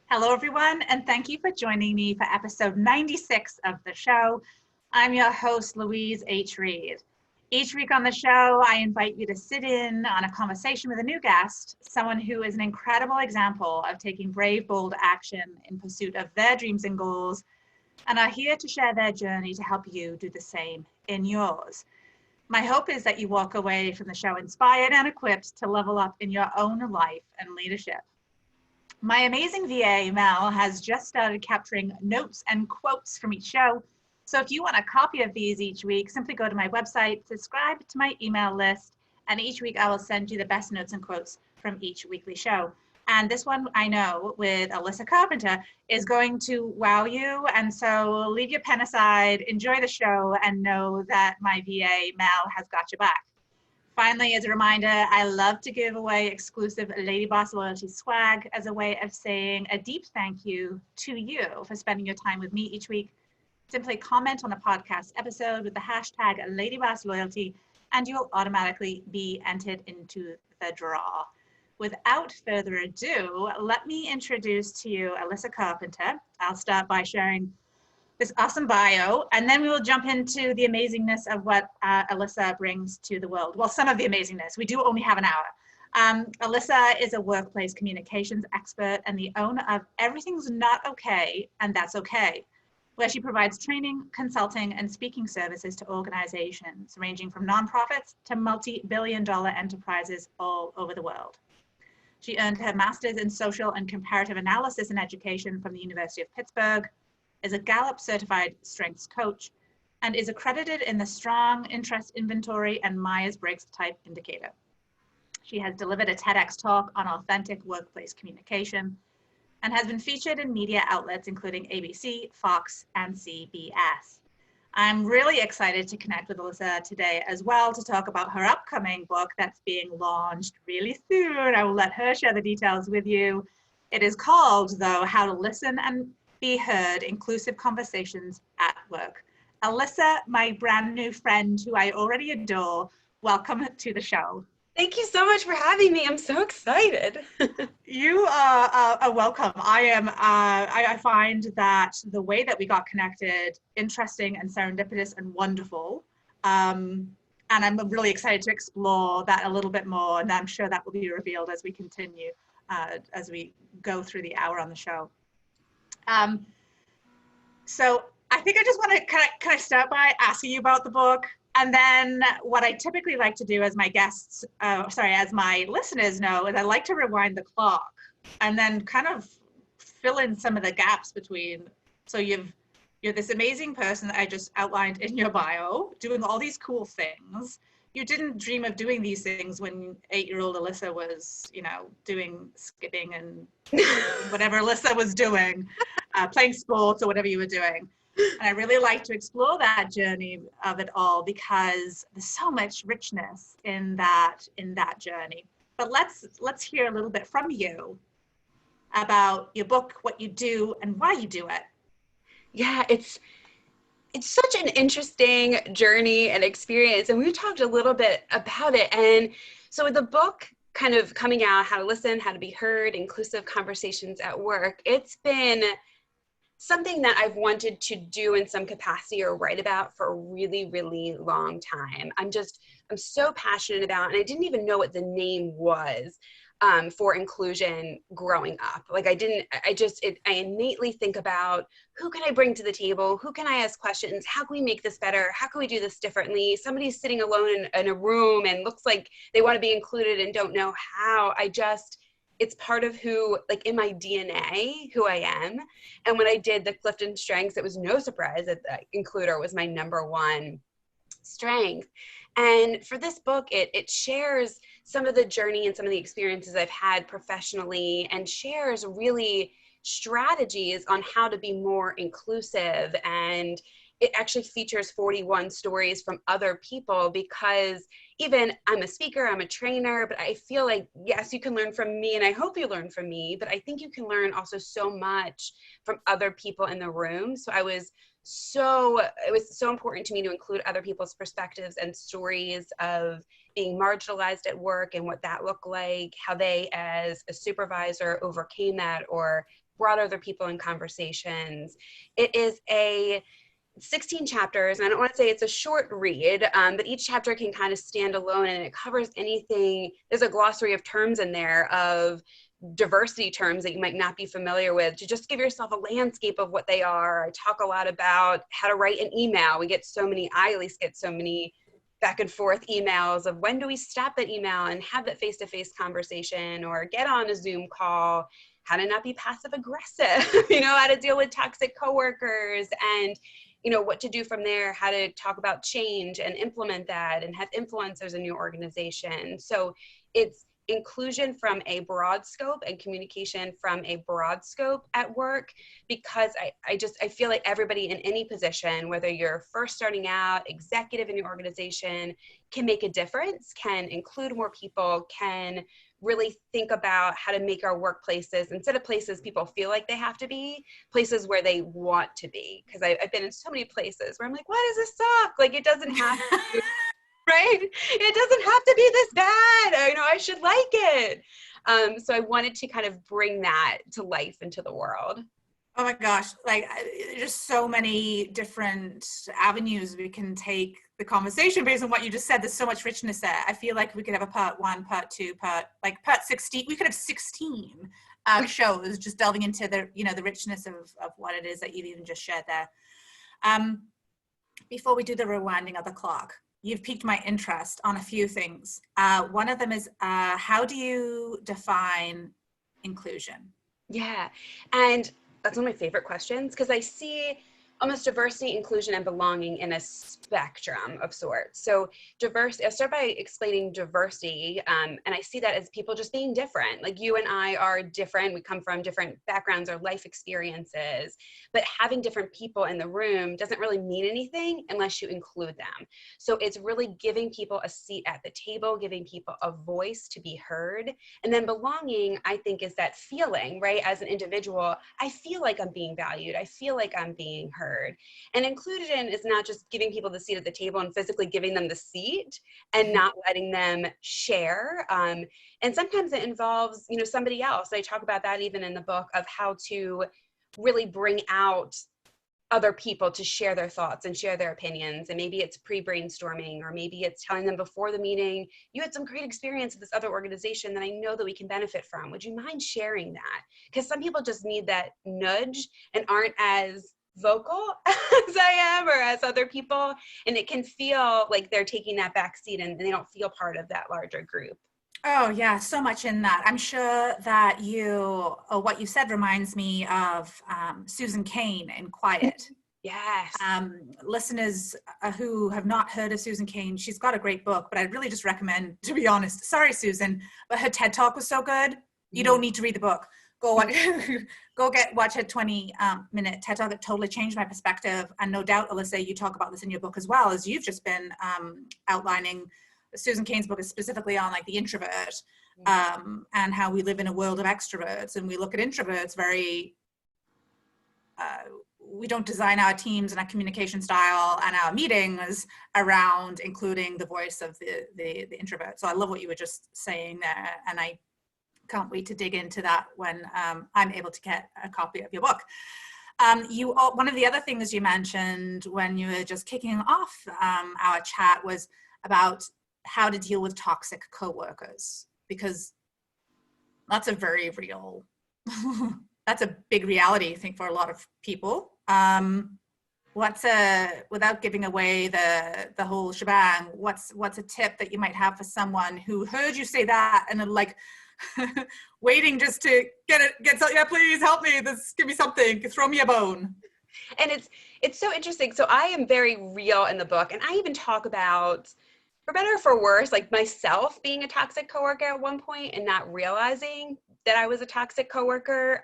Hello, everyone, and thank you for joining me for episode 96 of the show. I'm your host, Louise H. Reed. Each week on the show, I invite you to sit in on a conversation with a new guest, someone who is an incredible example of taking brave, bold action in pursuit of their dreams and goals, and are here to share their journey to help you do the same in yours. My hope is that you walk away from the show inspired and equipped to level up in your own life and leadership. My amazing VA, Mel, has just started capturing notes and quotes from each show. So if you want a copy of these each week, simply go to my website, subscribe to my email list, and each week I will send you the best notes and quotes from each weekly show. And this one, I know, with Alissa Carpenter, is going to wow you. And so leave your pen aside, enjoy the show, and know that my VA, Mel, has got your back. Finally, as a reminder, I love to give away exclusive Lady Boss Loyalty swag as a way of saying a deep thank you to you for spending your time with me each week. Simply comment on a podcast episode with the hashtag Lady Boss Loyalty, and you'll automatically be entered into the draw. Without further ado, let me introduce to you Alissa Carpenter. I'll start by sharing this awesome bio, and then we will jump into the amazingness of what Alissa brings to the world. Well, some of the amazingness. We do only have an hour. Alissa is a workplace communications expert and the owner of Everything's Not Okay, and That's Okay, where she provides training, consulting, and speaking services to organizations ranging from nonprofits to multi-billion-dollar enterprises all over the world. She earned her master's in social and comparative analysis and education from the University of Pittsburgh, is a Gallup certified strengths coach, and is accredited in the Strong Interest Inventory and Myers-Briggs Type Indicator. She has delivered a TEDx talk on authentic workplace communication and has been featured in media outlets including ABC, Fox, and CBS. I'm really excited to connect with Alissa today as well to talk about her upcoming book that's being launched really soon. I will let her share the details with you. It is called, though, How to Listen and Be Heard, Inclusive Conversations at Work. Alissa, my brand new friend who I already adore, welcome to the show. Thank you so much for having me. I'm so excited. You are welcome. I find that the way that we got connected, interesting and serendipitous and wonderful. And I'm really excited to explore that a little bit more. And I'm sure that will be revealed as we continue, as we go through the hour on the show. So I think I just want to kind of start by asking you about the book. And then what I typically like to do as my guests, as my listeners know, is I like to rewind the clock and then kind of fill in some of the gaps between. So you're this amazing person that I just outlined in your bio, doing all these cool things. You didn't dream of doing these things when 8-year-old Alissa was, doing skipping and whatever Alissa was doing, playing sports or whatever you were doing. And I really like to explore that journey of it all because there's so much richness in that journey. But let's hear a little bit from you about your book, what you do, and why you do it. Yeah, it's such an interesting journey and experience, and we talked a little bit about it. And so with the book kind of coming out, How to Listen, How to Be Heard, Inclusive Conversations at Work, it's been something that I've wanted to do in some capacity or write about for a really, really long time. I'm so passionate about, and I didn't even know what the name was for inclusion growing up. Like I innately think about who can I bring to the table? Who can I ask questions? How can we make this better? How can we do this differently? Somebody's sitting alone in a room and looks like they want to be included and don't know how. It's part of who, like in my DNA, who I am. And when I did the Clifton Strengths, it was no surprise that the includer was my number one strength. And for this book, it shares some of the journey and some of the experiences I've had professionally and shares really strategies on how to be more inclusive. And it actually features 41 stories from other people because even I'm a speaker, I'm a trainer, but I feel like, yes, you can learn from me and I hope you learn from me, but I think you can learn also so much from other people in the room. So it was so important to me to include other people's perspectives and stories of being marginalized at work and what that looked like, how they as a supervisor overcame that or brought other people in conversations. It is 16 chapters, and I don't want to say it's a short read, but each chapter can kind of stand alone, and it covers anything. There's a glossary of terms in there of diversity terms that you might not be familiar with, to just give yourself a landscape of what they are. I talk a lot about how to write an email. I at least get so many back and forth emails of when do we stop that email and have that face-to-face conversation, or get on a Zoom call, how to not be passive aggressive, how to deal with toxic coworkers, and what to do from there, how to talk about change and implement that and have influencers in your organization. So it's inclusion from a broad scope and communication from a broad scope at work, because I feel like everybody in any position, whether you're first starting out, executive in your organization, can make a difference, can include more people, can really think about how to make our workplaces, instead of places people feel like they have to be, places where they want to be. Because I've been in so many places where I'm like, why does this suck? Like, it doesn't have to, right? It doesn't have to be this bad. I should like it. So I wanted to kind of bring that to life into the world. Oh my gosh, just so many different avenues we can take the conversation based on what you just said. There's so much richness there. I feel like we could have a part 1, part 2, part 16. We could have 16 shows just delving into the richness of what it is that you've even just shared there. Before we do the rewinding of the clock, you've piqued my interest on a few things. One of them is, how do you define inclusion? Yeah, and that's one of my favorite questions, because I see almost diversity, inclusion, and belonging in a spectrum of sorts. So I'll start by explaining diversity, and I see that as people just being different. Like, you and I are different. We come from different backgrounds or life experiences, but having different people in the room doesn't really mean anything unless you include them. So it's really giving people a seat at the table, giving people a voice to be heard. And then belonging, I think, is that feeling, right? As an individual, I feel like I'm being valued. I feel like I'm being heard. And inclusion is not just giving people the seat at the table and physically giving them the seat and not letting them share. And sometimes it involves, somebody else. I talk about that even in the book, of how to really bring out other people to share their thoughts and share their opinions. And maybe it's pre-brainstorming, or maybe it's telling them before the meeting, you had some great experience at this other organization that I know that we can benefit from. Would you mind sharing that? Because some people just need that nudge and aren't as vocal as I am, or as other people, and it can feel like they're taking that back seat and they don't feel part of that larger group. Oh yeah, so much in that. I'm sure that what you said reminds me of Susan Cain in Quiet. Yes. Listeners who have not heard of Susan Cain, she's got a great book, but I'd really just recommend, to be honest, sorry Susan, but her TED Talk was so good. You don't need to read the book. Go watch her 20-minute TED Talk. That totally changed my perspective. And no doubt, Alissa, you talk about this in your book as well, as you've just been outlining. Susan Cain's book is specifically on the introvert, and how we live in a world of extroverts, and we look at introverts very, we don't design our teams and our communication style and our meetings around including the voice of the introvert. So I love what you were just saying there, and I can't wait to dig into that when I'm able to get a copy of your book. One of the other things you mentioned when you were just kicking off our chat was about how to deal with toxic coworkers, because that's a very real, that's a big reality, I think, for a lot of people. Without giving away the whole shebang, what's a tip that you might have for someone who heard you say that and waiting just to get so, yeah, please help me, give me something, throw me a bone? And it's so interesting. So I am very real in the book, and I even talk about, for better or for worse, myself being a toxic coworker at one point and not realizing that I was a toxic coworker,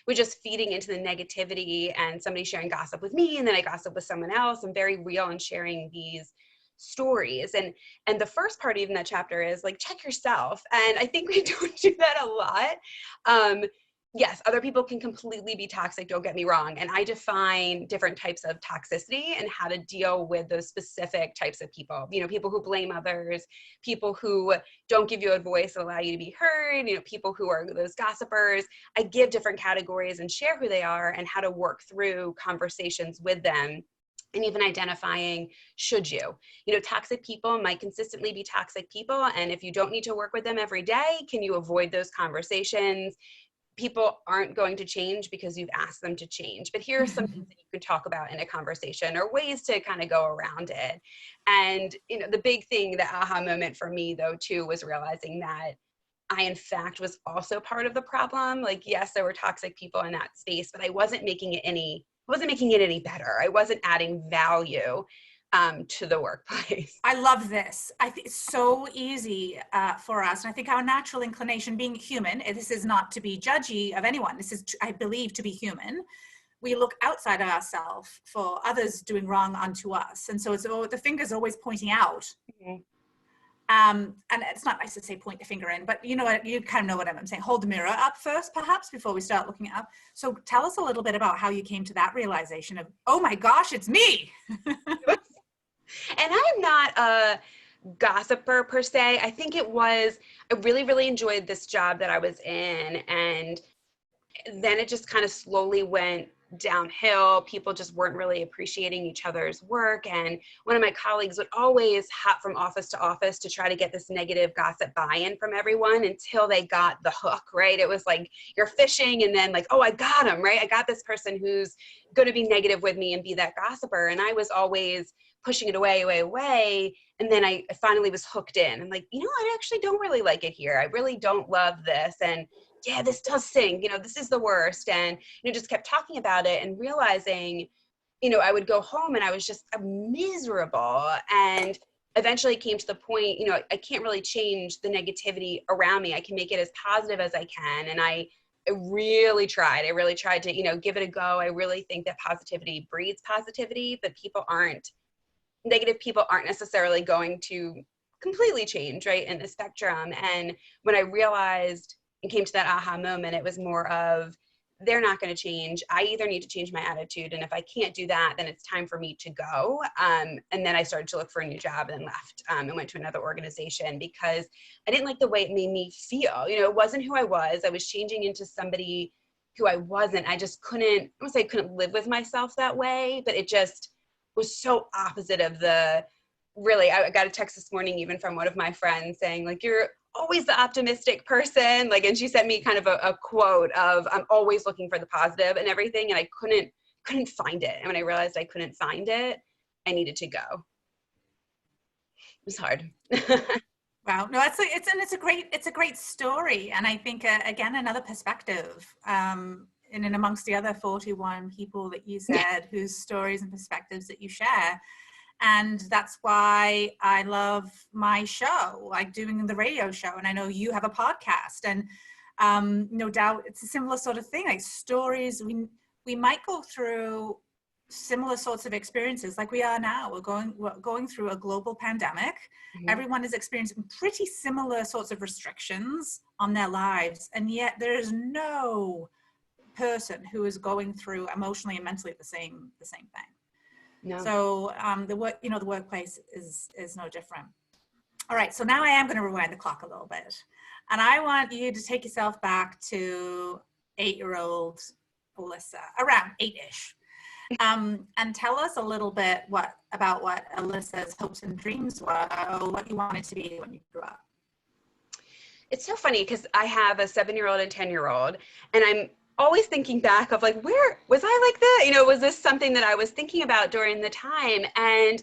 was just feeding into the negativity and somebody sharing gossip with me, and then I gossip with someone else. I'm very real in sharing these stories. And the first part even that chapter is check yourself. And I think we don't do that a lot. yes, other people can completely be toxic, don't get me wrong. And I define different types of toxicity and how to deal with those specific types of people. You know, people who blame others, people who don't give you a voice and allow you to be heard, you know, people who are those gossipers. I give different categories and share who they are and how to work through conversations with them. And even identifying, should you? You know, toxic people might consistently be toxic people. And if you don't need to work with them every day, can you avoid those conversations? People aren't going to change because you've asked them to change. But here are some things that you could talk about in a conversation or ways to kind of go around it. And, you know, the big thing, the aha moment for me though, too, was realizing that I, in fact, was also part of the problem. Like, yes, there were toxic people in that space, but I wasn't making it any better. I wasn't adding value to the workplace. I love this. I think it's so easy for us. And I think our natural inclination, being human, this is not to be judgy of anyone. This is, I believe, to be human. We look outside of ourselves for others doing wrong unto us. And so it's the finger's always pointing out. Mm-hmm. And it's not nice to say point the finger in, but you know what, you kind of know what I'm saying. Hold the mirror up first, perhaps, before we start looking up. So tell us a little bit about how you came to that realization of, oh my gosh, it's me. And I'm not a gossiper per se. I think I really, really enjoyed this job that I was in. And then it just kind of slowly went downhill. People just weren't really appreciating each other's work. And one of my colleagues would always hop from office to office to try to get this negative gossip buy-in from everyone until they got the hook, right? It was like you're fishing and then like, oh, I got him, right? I got this person who's going to be negative with me and be that gossiper. And I was always pushing it away. And then I finally was hooked in. I'm like, you know, I actually don't really like it here. I really don't love this. And yeah, this does sting, you know, this is the worst. And, you know, just kept talking about it and realizing, you know, I would go home and I was just miserable. And eventually came to the point, you know, I can't really change the negativity around me. I can make it as positive as I can. And I really tried to, you know, give it a go. I really think that positivity breeds positivity, but negative people aren't necessarily going to completely change, right, in the spectrum. And when I realized and came to that aha moment, it was more of, they're not going to change. I either need to change my attitude. And if I can't do that, then it's time for me to go. And then I started to look for a new job and left and went to another organization because I didn't like the way it made me feel. You know, it wasn't who I was. I was changing into somebody who I wasn't. I just couldn't, I won't say I couldn't live with myself that way, but it just was so opposite of I got a text this morning even from one of my friends saying like, you're always the optimistic person. Like, and she sent me kind of a quote of, I'm always looking for the positive and everything. And I couldn't find it. And when I realized I couldn't find it, I needed to go. It was hard. Wow. No, it's a great story. And I think, again, another perspective, in and amongst the other 41 people that you said, whose stories and perspectives that you share. And that's why I love my show, like doing the radio show. And I know you have a podcast, and no doubt it's a similar sort of thing, like stories. We might go through similar sorts of experiences like we are now. We're going through a global pandemic. Mm-hmm. Everyone is experiencing pretty similar sorts of restrictions on their lives. And yet there is no person who is going through emotionally and mentally the same thing. No. So the workplace is no different. All right, so now I am going to rewind the clock a little bit, and I want you to take yourself back to 8-year-old Alissa, around 8-ish, and tell us a little bit about what Alissa's hopes and dreams were, or what you wanted to be when you grew up. It's so funny because I have a 7-year-old and 10-year-old, and I'm always thinking back of like, where was I like that? You know, was this something that I was thinking about during the time? And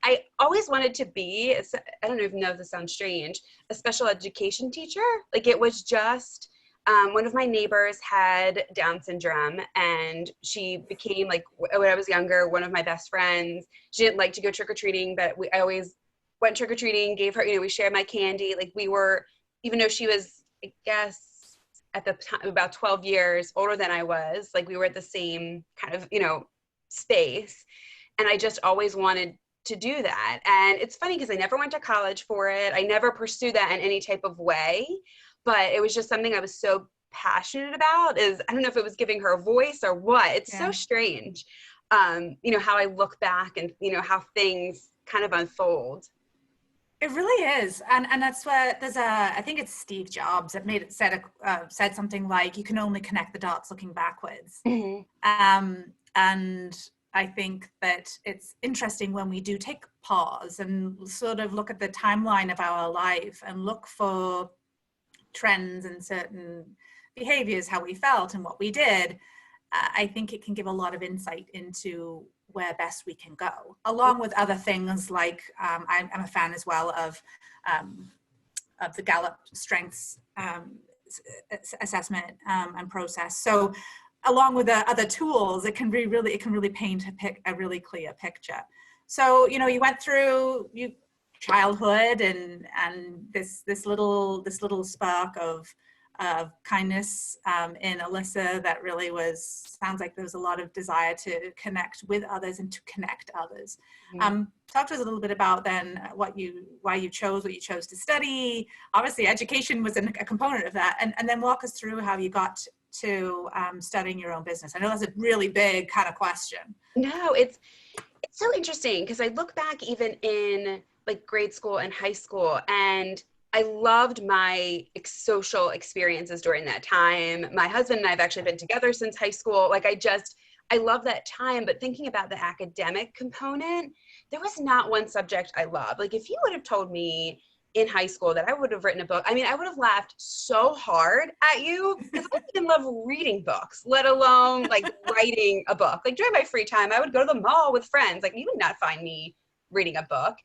I always wanted to be, I don't even know if this sounds strange, a special education teacher. Like it was just, one of my neighbors had Down syndrome, and she became, like, when I was younger, one of my best friends. She didn't like to go trick-or-treating, but I always went trick-or-treating, gave her, you know, we shared my candy. Like we were, even though she was, I guess, at the time about 12 years older than I was, like we were at the same kind of, you know, space. And I just always wanted to do that. And it's funny because I never went to college for it. I never pursued that in any type of way, but it was just something I was so passionate about is, I don't know if it was giving her a voice or what. It's so strange, you know, how I look back and, you know, how things kind of unfold. It really is, and that's where there's I think it's Steve Jobs that said something like, you can only connect the dots looking backwards. And I think that it's interesting when we do take pause and sort of look at the timeline of our life and look for trends and certain behaviors, how we felt and what we did. I think it can give a lot of insight into where best we can go, along with other things like I'm a fan as well of the Gallup strengths assessment and process. So along with the other tools, it can really paint a really clear picture. So, you know, you went through childhood and this little spark of kindness in Alissa that really sounds like there was a lot of desire to connect with others and to connect others. Talk to us a little bit about then why you chose what you chose to study. Obviously education was a component of that, and then walk us through how you got to studying your own business. I know that's a really big kind of question. No, it's so interesting because I look back even in like grade school and high school, and I loved my social experiences during that time. My husband and I have actually been together since high school. Like I love that time, but thinking about the academic component, there was not one subject I loved. Like if you would have told me in high school that I would have written a book, I mean, I would have laughed so hard at you because I didn't love reading books, let alone like writing a book. Like during my free time, I would go to the mall with friends. Like you would not find me reading a book.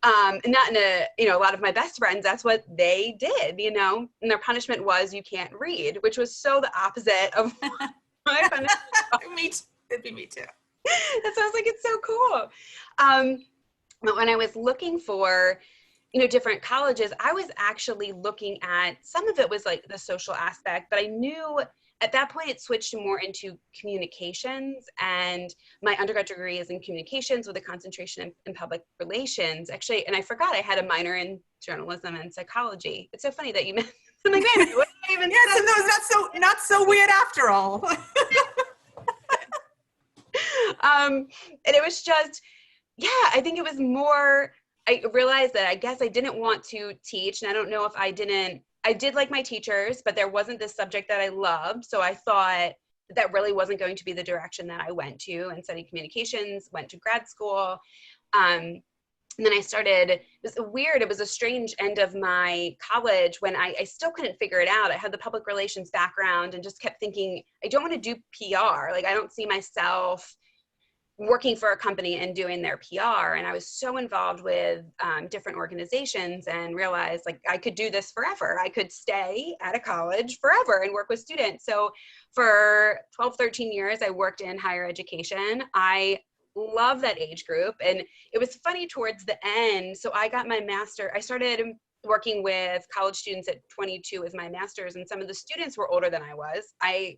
And not in a lot of my best friends, that's what they did, you know, and their punishment was you can't read, which was so the opposite of my punishment. It'd be me too. That sounds like it's so cool. But when I was looking for, you know, different colleges, I was actually looking at, some of it was like the social aspect, but I knew at that point it switched more into communications, and my undergrad degree is in communications with a concentration in public relations. Actually, and I forgot I had a minor in journalism and psychology. It's so funny that you mentioned like, man, what did I even so not so weird after all. And it was just, yeah, I think it was more, I realized that I guess I didn't want to teach, and I don't know if I did like my teachers, but there wasn't this subject that I loved. So I thought that really wasn't going to be the direction that I went to, and studied communications, went to grad school. And then I started, it was a strange end of my college when I still couldn't figure it out. I had the public relations background and just kept thinking, I don't want to do PR. Like I don't see myself working for a company and doing their PR. And I was so involved with different organizations and realized like I could do this forever. I could stay at a college forever and work with students. So for 12, 13 years, I worked in higher education. I love that age group. And it was funny towards the end. So I got my master. I started working with college students at 22 with my master's, and some of the students were older than I was. I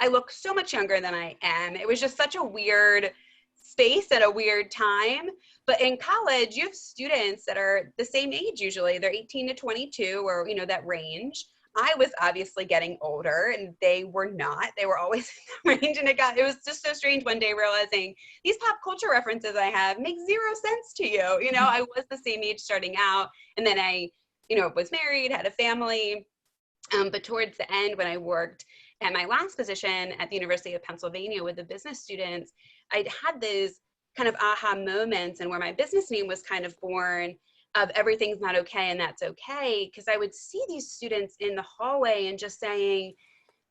look so much younger than I am. It was just such a weird space at a weird time. But in college, you have students that are the same age usually. They're 18 to 22, or, you know, that range. I was obviously getting older and they were not. They were always in that range. And it was just so strange one day realizing these pop culture references I have make zero sense to you. You know, I was the same age starting out. And then I, you know, was married, had a family. But towards the end, when I worked at my last position at the University of Pennsylvania with the business students, I'd had these kind of aha moments, and where my business name was kind of born, of everything's not okay and that's okay. Because I would see these students in the hallway and just saying,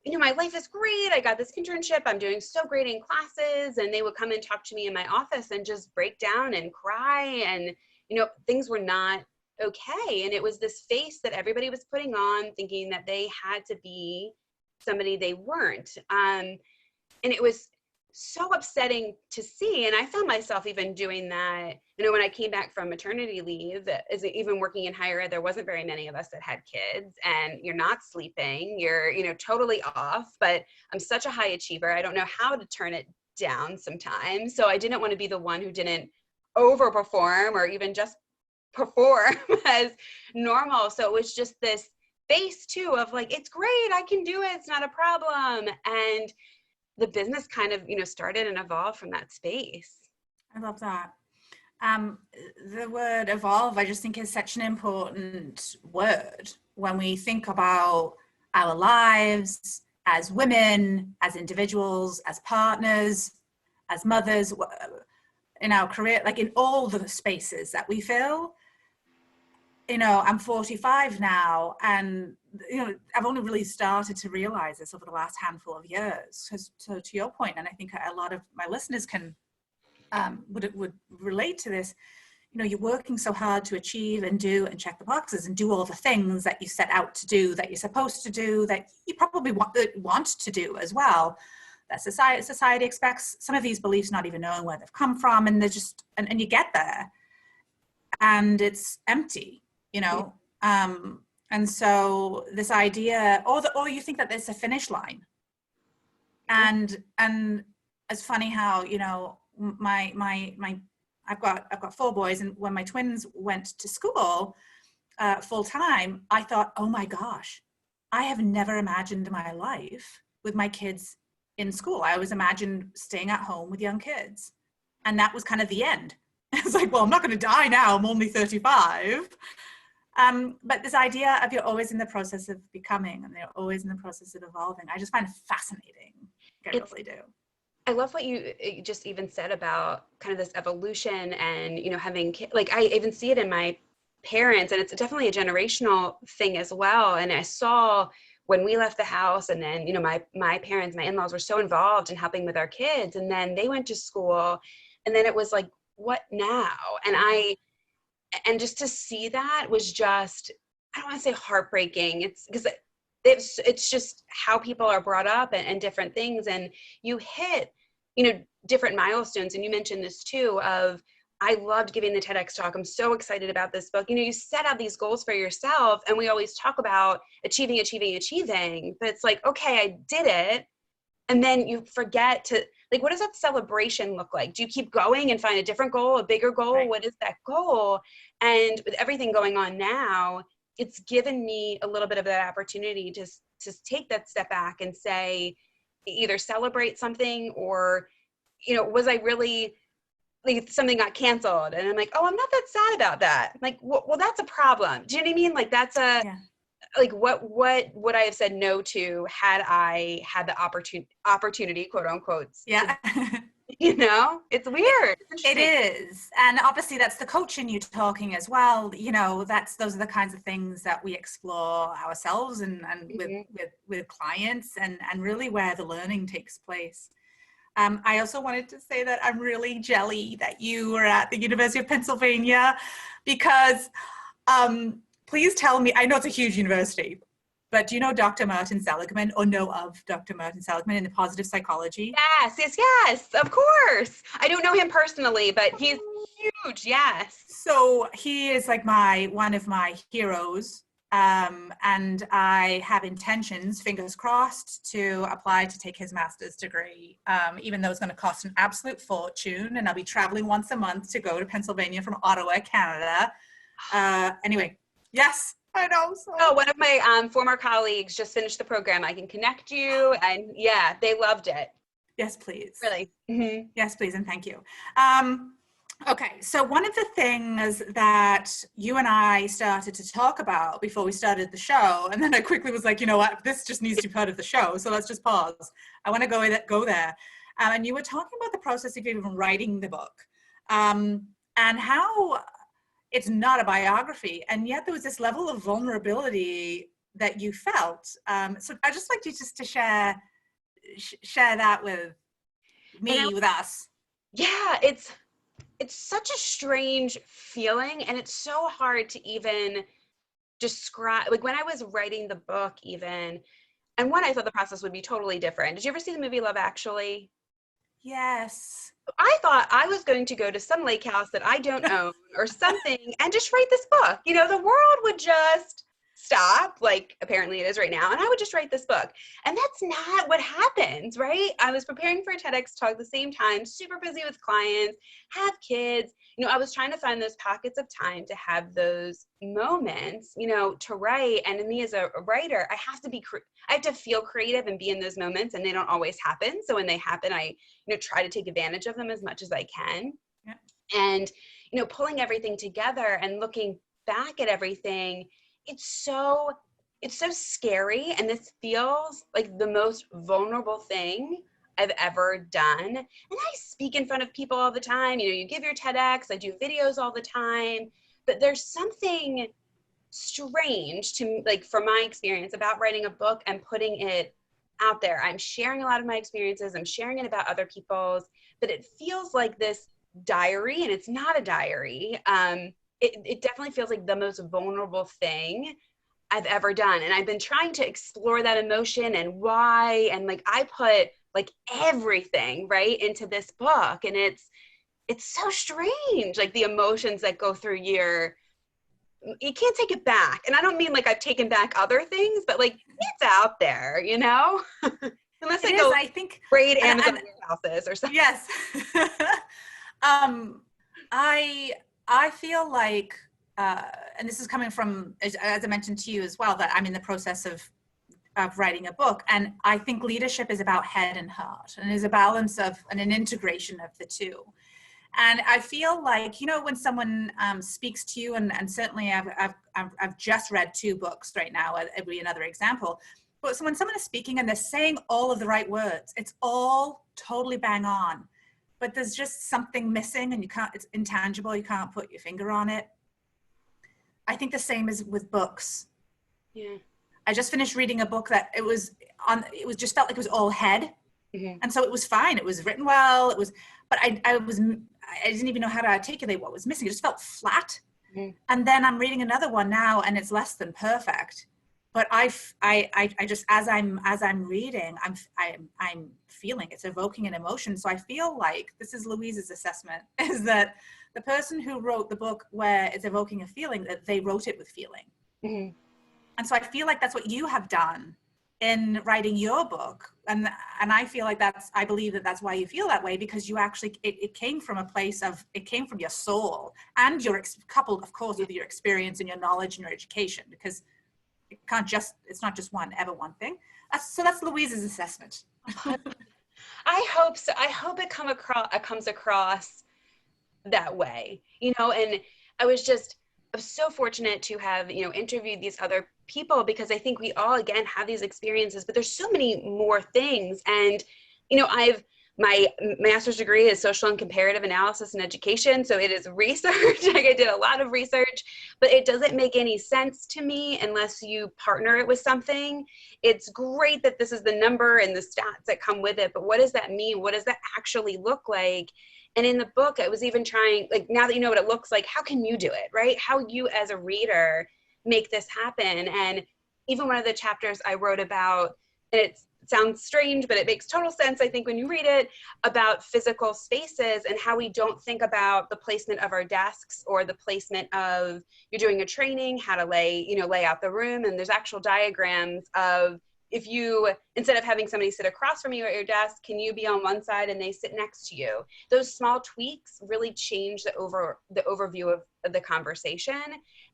you know, my life is great. I got this internship. I'm doing so great in classes. And they would come and talk to me in my office and just break down and cry. And, you know, things were not okay. And it was this face that everybody was putting on, thinking that they had to be somebody they weren't. And it was so upsetting to see. And I found myself even doing that, you know, when I came back from maternity leave, even working in higher ed, there wasn't very many of us that had kids, and you're not sleeping, you're, you know, totally off. But I'm such a high achiever. I don't know how to turn it down sometimes. So I didn't want to be the one who didn't overperform or even just perform as normal. So it was just this face too of like, it's great, I can do it, it's not a problem. And the business kind of, started and evolved from that space. I love that. The word evolve, I just think is such an important word when we think about our lives as women, as individuals, as partners, as mothers, in our career, like in all the spaces that we fill. I'm 45 now, and I've only really started to realize this over the last handful of years. So to your point, and I think a lot of my listeners can would relate to this. You're working so hard to achieve and do and check the boxes and do all the things that you set out to do, that you're supposed to do, that you probably want to do as well. That society expects. Some of these beliefs not even knowing where they've come from, and they're just and you get there, and it's empty. And so this idea, or you think that there's a finish line, and it's funny how I've got 4 boys, and when my twins went to school full time, I thought, oh my gosh, I have never imagined my life with my kids in school. I always imagined staying at home with young kids, and that was kind of the end. It's like, well, I'm not going to die now, I'm only 35. But this idea of you're always in the process of becoming, and they're always in the process of evolving, I just find it fascinating. I really do. I love what you just even said about kind of this evolution and, having, like, I even see it in my parents, and it's definitely a generational thing as well. And I saw when we left the house, and then, my parents, my in-laws were so involved in helping with our kids, and then they went to school, and then it was like, what now? And just to see that was just, I don't want to say heartbreaking. It's because it's just how people are brought up and different things. And you hit, different milestones. And you mentioned this too of, I loved giving the TEDx talk. I'm so excited about this book. You set out these goals for yourself, and we always talk about achieving, but it's like, okay, I did it. And then you forget to, like, what does that celebration look like? Do you keep going and find a different goal, a bigger goal? Right. What is that goal? And with everything going on now, it's given me a little bit of that opportunity to take that step back and say, either celebrate something, or, was I really, like, something got canceled and I'm like, oh, I'm not that sad about that. I'm like, well, that's a problem. Do you know what I mean? Like, that's like, what would I have said no to had I had the opportunity, quote unquote. Yeah. It's weird. It is. And obviously that's the coach in you talking as well. Those are the kinds of things that we explore ourselves and with clients, and really where the learning takes place. I also wanted to say that I'm really jelly that you were at the University of Pennsylvania, because please tell me, I know it's a huge university, but do you know Dr. Martin Seligman, or know of Dr. Martin Seligman in the positive psychology? Yes, of course. I don't know him personally, but he's huge, yes. So he is like one of my heroes. And I have intentions, fingers crossed, to apply to take his master's degree, even though it's going to cost an absolute fortune, and I'll be traveling once a month to go to Pennsylvania from Ottawa, Canada. Anyway, yes, I know. So. Oh, one of my former colleagues just finished the program. I can connect you, and yeah, they loved it. Yes, please. Really? Mm-hmm. Yes, please, and thank you. Okay, so one of the things that you and I started to talk about before we started the show, and then I quickly was like, you know what, this just needs to be part of the show, so let's just pause. I want to go there. And you were talking about the process of even writing the book, and how it's not a biography, and yet there was this level of vulnerability that you felt. So I'd just like you just to share that with me, with us. Yeah, it's such a strange feeling, and it's so hard to even describe. Like, when I was writing the book even, and I thought the process would be totally different. Did you ever see the movie Love Actually? Yes. I thought I was going to go to some lake house that I don't own or something and just write this book. The world would just stop, like apparently it is right now, and I would just write this book. And that's not what happens, right? I was preparing for a TEDx talk at the same time, super busy with clients, have kids. I was trying to find those pockets of time to have those moments, to write. And me as a writer, I have to feel creative and be in those moments, and they don't always happen. So when they happen, I, try to take advantage of them as much as I can. Yeah. And, pulling everything together and looking back at everything, it's so scary. And this feels like the most vulnerable thing I've ever done. And I speak in front of people all the time. You give your TEDx, I do videos all the time, but there's something strange to, like, from my experience about writing a book and putting it out there. I'm sharing a lot of my experiences. I'm sharing it about other people's, but it feels like this diary, and it's not a diary. It definitely feels like the most vulnerable thing I've ever done. And I've been trying to explore that emotion and why, and like, I put like everything right into this book, and it's so strange. Like the emotions that go through you can't take it back. And I don't mean like I've taken back other things, but like it's out there, unless I think raid Amazon warehouses or something. Yes. I feel like, and this is coming from, as I mentioned to you as well, that I'm in the process of writing a book. And I think leadership is about head and heart, and is a balance of, and an integration of the two. And I feel like, when someone speaks to you, and certainly I've just read 2 books right now, it'd be another example. But so when someone is speaking and they're saying all of the right words, it's all totally bang on. But there's just something missing, and it's intangible. You can't put your finger on it. I think the same is with books. Yeah. I just finished reading a book that it just felt like it was all head. Mm-hmm. And so it was fine. It was written well. But I didn't even know how to articulate what was missing. It just felt flat. Mm-hmm. And then I'm reading another one now, and it's less than perfect. But I just, as I'm reading, I'm feeling, it's evoking an emotion. So I feel like this is Louise's assessment, is that the person who wrote the book where it's evoking a feeling, that they wrote it with feeling. Mm-hmm. And so I feel like that's what you have done in writing your book. And I feel like I believe that that's why you feel that way, because you actually, it came from a place of, it came from your soul, and coupled, of course, with your experience and your knowledge and your education, because it's not just one thing. That's Louise's assessment. I hope so. I hope it comes across that way, and I was so fortunate to have, interviewed these other people, because I think we all, again, have these experiences, but there's so many more things. And, my master's degree is social and comparative analysis and education. So it is research. Like, I did a lot of research, but it doesn't make any sense to me unless you partner it with something. It's great that this is the number and the stats that come with it, but what does that mean? What does that actually look like? And in the book, I was even trying, like, now that you know what it looks like, how can you do it, right? How you as a reader make this happen? And even one of the chapters I wrote about, and it sounds strange, but it makes total sense, I think, when you read it, about physical spaces and how we don't think about the placement of our desks, or the placement of, you're doing a training, how to lay out the room. And there's actual diagrams of, if you, instead of having somebody sit across from you at your desk, can you be on one side and they sit next to you? Those small tweaks really change the overview of the conversation.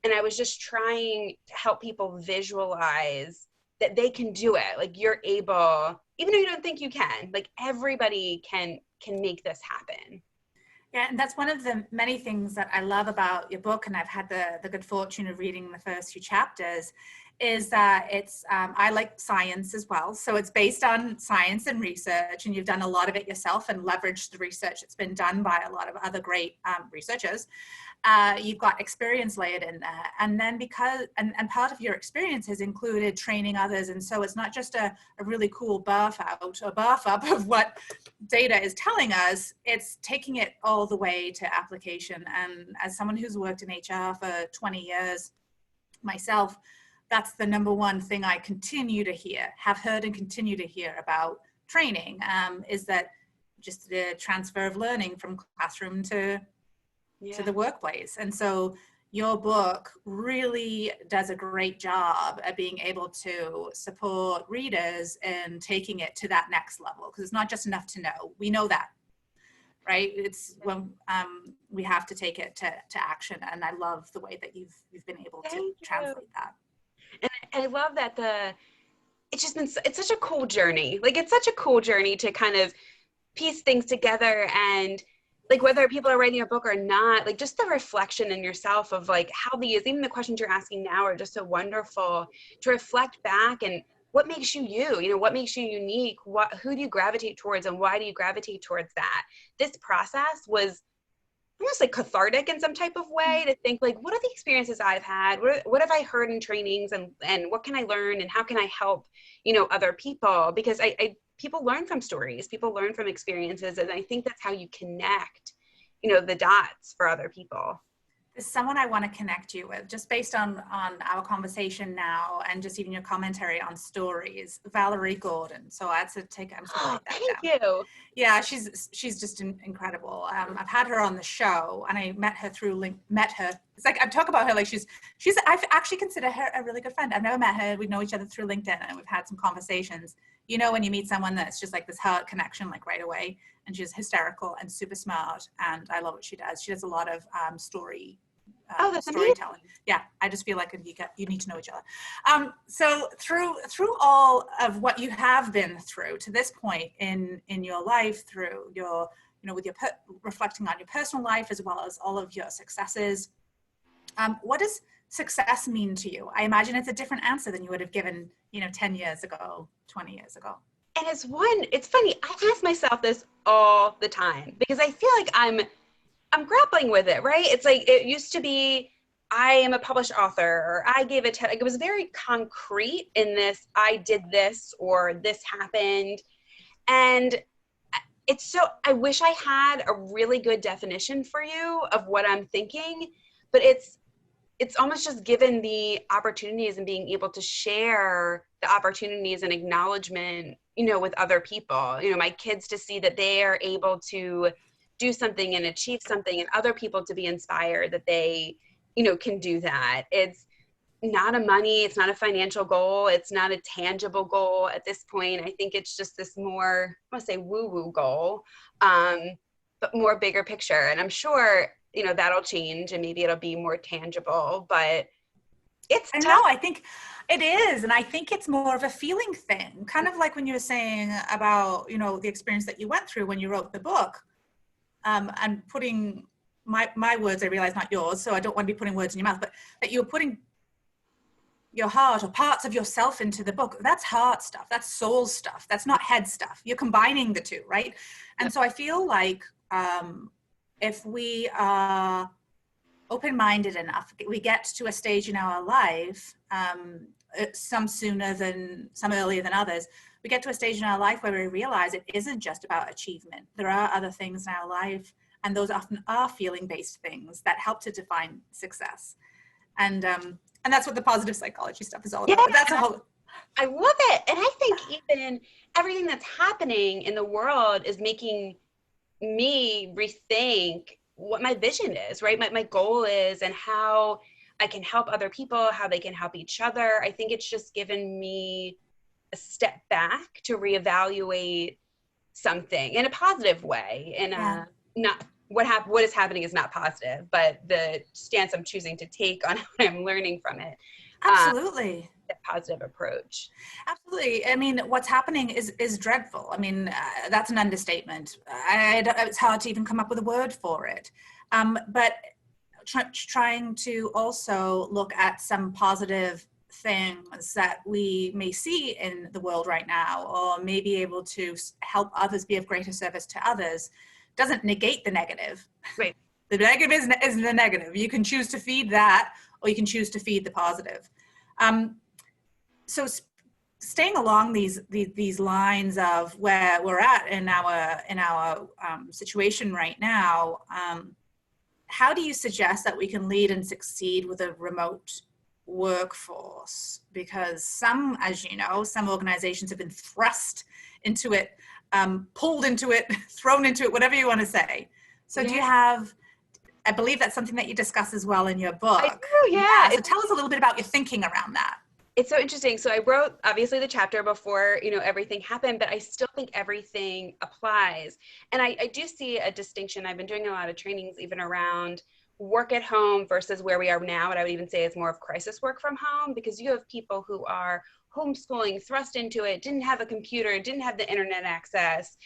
And I was just trying to help people visualize that they can do it. Like, you're able, even though you don't think you can, like, everybody can make this happen. Yeah, and that's one of the many things that I love about your book, and I've had the good fortune of reading the first few chapters, is that it's, I like science as well. So it's based on science and research, and you've done a lot of it yourself and leveraged the research that's been done by a lot of other great researchers. You've got experience layered in there. And then and part of your experience has included training others. And so it's not just a really cool barf up of what data is telling us, it's taking it all the way to application. And as someone who's worked in HR for 20 years myself, that's the number one thing I have heard and continue to hear about training, is that just the transfer of learning from classroom to the workplace. And so your book really does a great job at being able to support readers in taking it to that next level, because it's not just enough to know. We know that, right? It's when we have to take it to action. And I love the way that you've been able to translate that. And I love that it's such a cool journey. Like, it's such a cool journey to kind of piece things together, and like, whether people are writing a book or not, like, just the reflection in yourself of like how even the questions you're asking now are just so wonderful to reflect back, and what makes you you, what makes you unique, who do you gravitate towards, and why do you gravitate towards that? This process was almost like cathartic in some type of way, to think like, what are the experiences I've had? What have I heard in trainings, and what can I learn, and how can I help, other people? Because people learn from stories, people learn from experiences. And I think that's how you connect, the dots for other people. There's someone I want to connect you with, just based on our conversation now, and just even your commentary on stories, Valerie Gordon. So I had to take, I'm sorry. Thank you. Yeah, she's just incredible. I've had her on the show, and I met her through It's like, I talk about her like she's I've actually considered her a really good friend. I've never met her. We know each other through LinkedIn, and we've had some conversations. When you meet someone that's just like this heart connection, like right away, and she's hysterical and super smart, and I love what she does. She does a lot of storytelling. Yeah, I just feel like you need to know each other. So through all of what you have been through to this point in your life, through your, with your reflecting on your personal life as well as all of your successes, what does success mean to you? I imagine it's a different answer than you would have given, 10 years ago, 20 years ago. And it's funny, I ask myself this all the time, because I feel like I'm grappling with it, right? It's like, it used to be, I am a published author, or I gave a TED. Like, it was very concrete in this, I did this, or this happened. And I wish I had a really good definition for you of what I'm thinking, but it's almost just given the opportunities and being able to share the opportunities and acknowledgement, with other people, my kids, to see that they are able to do something and achieve something, and other people to be inspired that they, can do that. It's not it's not a financial goal. It's not a tangible goal at this point. I think it's just this more, I want to say woo-woo goal, but more bigger picture. And I'm sure, that'll change, and maybe it'll be more tangible, but it's tough. No, I think it is. And I think it's more of a feeling thing, kind of like when you were saying about, the experience that you went through when you wrote the book. And putting my words, I realize, not yours, so I don't want to be putting words in your mouth, but that you're putting your heart or parts of yourself into the book. That's heart stuff. That's soul stuff. That's not head stuff. You're combining the two, right? And so I feel like if we are open-minded enough, we get to a stage in our life, some earlier than others, we get to a stage in our life where we realize it isn't just about achievement. There are other things in our life, and those often are feeling-based things that help to define success. And that's what the positive psychology stuff is all about. Yeah, That's I love it. And I think even everything that's happening in the world is making me rethink what my vision is, right? My goal is, and how I can help other people, how they can help each other. I think it's just given me a step back to reevaluate something in a positive way, and not what is happening is not positive, but the stance I'm choosing to take on what I'm learning from it. Absolutely. The positive approach. Absolutely. I mean, what's happening is dreadful. I mean, that's an understatement. It's hard to even come up with a word for it. But trying to also look at some positive things that we may see in the world right now, or may be able to help others, be of greater service to others, doesn't negate the negative. Right. The negative is the negative. You can choose to feed that, or you can choose to feed the positive. So staying along these lines of where we're at in our situation right now, how do you suggest that we can lead and succeed with a remote workforce? Because some, as you know, some organizations have been thrust into it, pulled into it, thrown into it, whatever you want to say. So do you have I believe that's something that you discuss as well in your book. I do, yeah. So tell us a little bit about your thinking around that. It's so interesting. So I wrote, obviously, the chapter before, everything happened, but I still think everything applies. And I do see a distinction. I've been doing a lot of trainings even around work at home versus where we are now. What I would even say is more of crisis work from home, because you have people who are homeschooling, thrust into it, didn't have a computer, didn't have the internet access.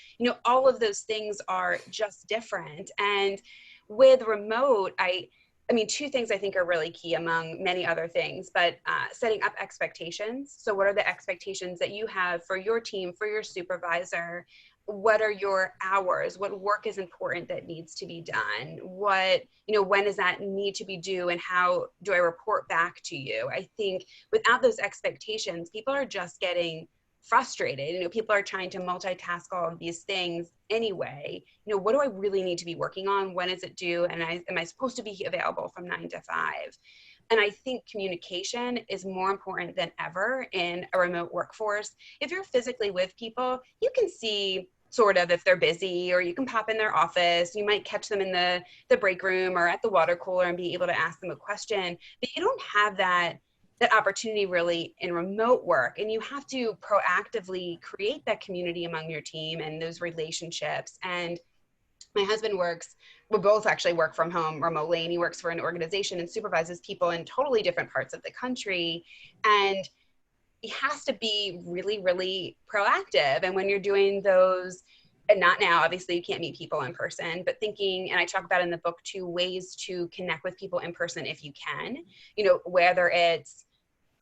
All of those things are just different. And with remote, I mean, two things I think are really key among many other things, but setting up expectations. So what are the expectations that you have for your team, for your supervisor? What are your hours? What work is important that needs to be done? When does that need to be due, and how do I report back to you? I think without those expectations, people are just getting frustrated. People are trying to multitask all of these things anyway. What do I really need to be working on? When is it due? And am I supposed to be available from 9 to 5? And I think communication is more important than ever in a remote workforce. If you're physically with people, you can see sort of if they're busy, or you can pop in their office. You might catch them in the break room or at the water cooler and be able to ask them a question. But you don't have that opportunity really in remote work, and you have to proactively create that community among your team and those relationships. And my husband we both actually work from home remotely, and he works for an organization and supervises people in totally different parts of the country, and he has to be really, really proactive. And when you're doing those, and not now, obviously you can't meet people in person, but thinking, and I talk about in the book too, ways to connect with people in person if you can, whether it's,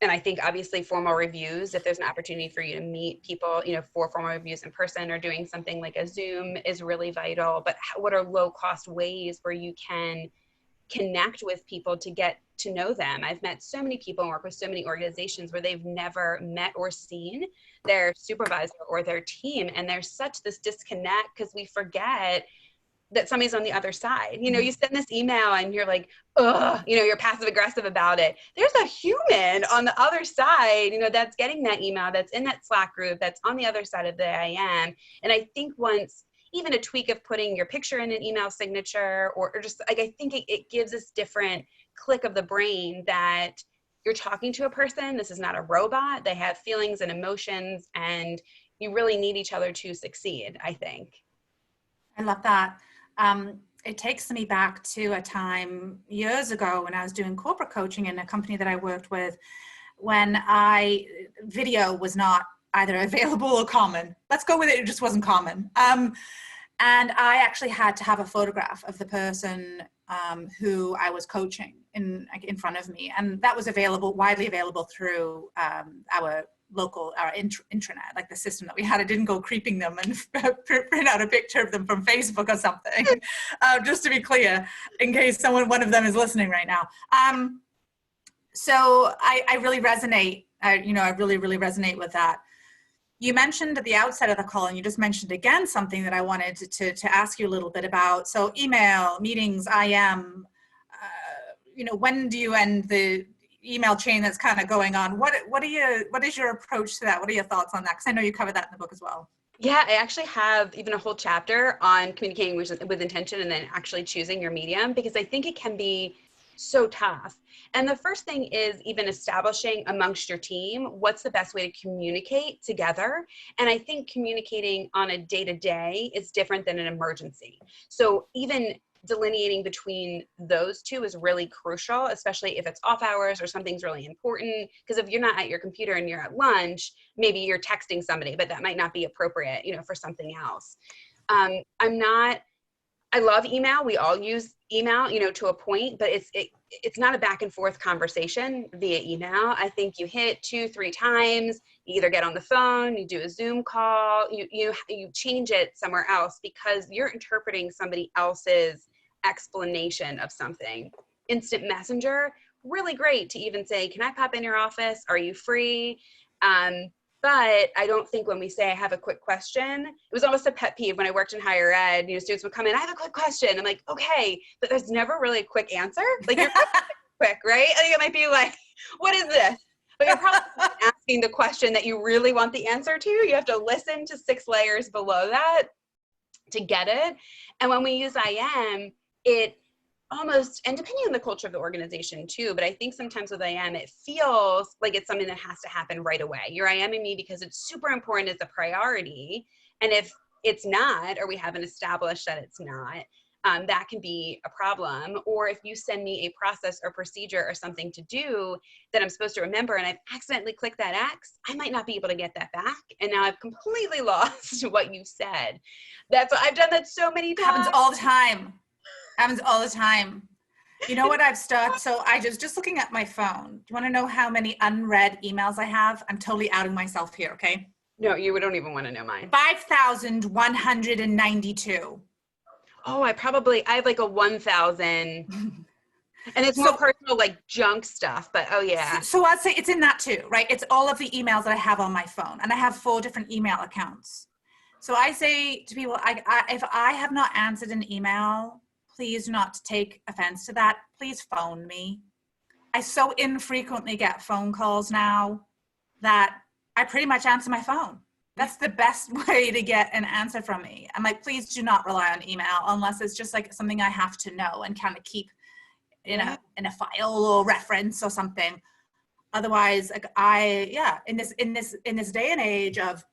and I think obviously formal reviews, if there's an opportunity for you to meet people, for formal reviews in person, or doing something like a Zoom is really vital. But what are low cost ways where you can connect with people to get to know them? I've met so many people and work with so many organizations where they've never met or seen their supervisor or their team. And there's such this disconnect because we forget that somebody's on the other side. You send this email and you're like, ugh, you're passive aggressive about it. There's a human on the other side, that's getting that email, that's in that Slack group, that's on the other side of the IM. And I think once, even a tweak of putting your picture in an email signature, or just like, I think it gives this different click of the brain that you're talking to a person. This is not a robot. They have feelings and emotions, and you really need each other to succeed, I think. I love that. It takes me back to a time years ago when I was doing corporate coaching in a company that I worked with, when video was not either available or common. Let's go with it. It just wasn't common. And I actually had to have a photograph of the person who I was coaching in front of me. And that was widely available through our intranet, like the system that we had. I didn't go creeping them and print out a picture of them from Facebook or something, just to be clear, in case one of them is listening right now. So I really resonate. I really, really resonate with that. You mentioned at the outset of the call, and you just mentioned again something that I wanted to ask you a little bit about. So email, meetings, IM, when do you end the email chain that's kind of going on? What is your approach to that? What are your thoughts on that? Because I know you cover that in the book as well. Yeah, I actually have even a whole chapter on communicating with intention, and then actually choosing your medium, because I think it can be so tough. And the first thing is even establishing amongst your team what's the best way to communicate together. And I think communicating on a day-to-day is different than an emergency. So even delineating between those two is really crucial, especially if it's off hours or something's really important. Because if you're not at your computer and you're at lunch, maybe you're texting somebody, but that might not be appropriate, for something else. I love email. We all use email, to a point, but it's not a back and forth conversation via email. I think you hit 2-3 times, you either get on the phone, you do a Zoom call, you change it somewhere else, because you're interpreting somebody else's explanation of something. Instant messenger, really great to even say, can I pop in your office? Are you free? But I don't think when we say I have a quick question, it was almost a pet peeve when I worked in higher ed. Students would come in, I have a quick question. I'm like, okay, but there's never really a quick answer. Like, you're quick, right? I think it might be like, what is this? But you're probably asking the question that you really want the answer to. You have to listen to 6 layers below that to get it. And when we use IM, almost, and depending on the culture of the organization too, but I think sometimes with IM, it feels like it's something that has to happen right away. You're IMing me because it's super important as a priority. And if it's not, or we haven't established that it's not, that can be a problem. Or if you send me a process or procedure or something to do that I'm supposed to remember and I've accidentally clicked that X, I might not be able to get that back. And now I've completely lost what you've said. I've done that so many times. Happens all the time. Happens all the time. You know what I've started? So I just looking at my phone. Do you want to know how many unread emails I have? I'm totally outing myself here, okay? No, you don't even want to know mine. 5,192. Oh, I have like a 1,000. And it's more personal, like junk stuff, but oh yeah. So I'd say it's in that too, right? It's all of the emails that I have on my phone, and I have 4 different email accounts. So I say to people, if I have not answered an email, please do not take offense to that. Please phone me. I so infrequently get phone calls now that I pretty much answer my phone. That's the best way to get an answer from me. I'm like, please do not rely on email unless it's just like something I have to know and kind of keep in a file or reference or something. Otherwise, like in this day and age of,